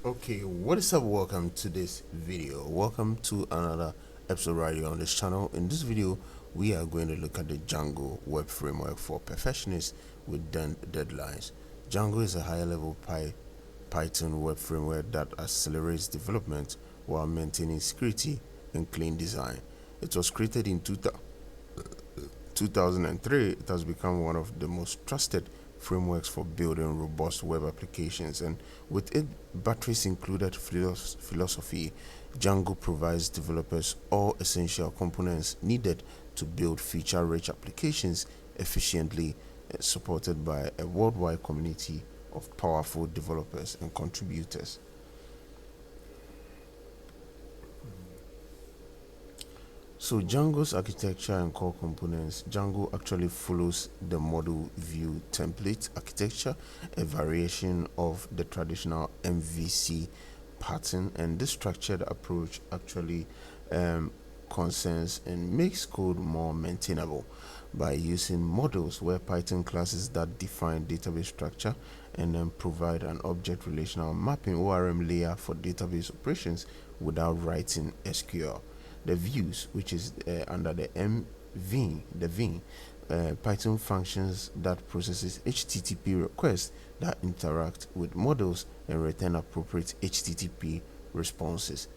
Okay, what is up? Welcome to this video. Welcome to another episode right here on this channel. In this video, we are going to look at the Django web framework for perfectionists with deadlines. Django is a higher level Python web framework that accelerates development while maintaining security and clean design. It was created in 2003. It has become one of the most trusted frameworks for building robust web applications, and with its batteries included philosophy, Django provides developers all essential components needed to build feature-rich applications efficiently, supported by a worldwide community of powerful developers and contributors. So Django's architecture and core components. Django actually follows the model view template architecture, a variation of the traditional MVC pattern, and this structured approach actually concerns and makes code more maintainable by using models where Python classes that define database structure and then provide an object relational mapping ORM layer for database operations without writing SQL. The views, which is under the v Python functions that processes HTTP requests that interact with models and return appropriate HTTP responses.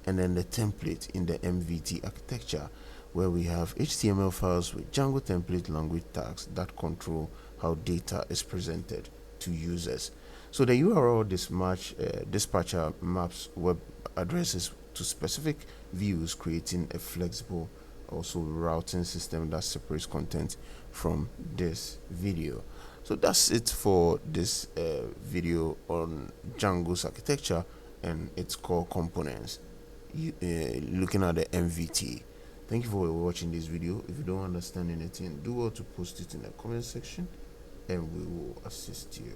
And then the template in the MVT architecture, where we have HTML files with Django template language tags that control how data is presented to users. So the URL dispatcher maps web addresses to specific views, creating a flexible also routing system that separates content from this video. So that's it for this video on Django's architecture and its core components, looking at the MVT. Thank you for watching this video. If you don't understand anything, do well to post it in the comment section and we will assist you.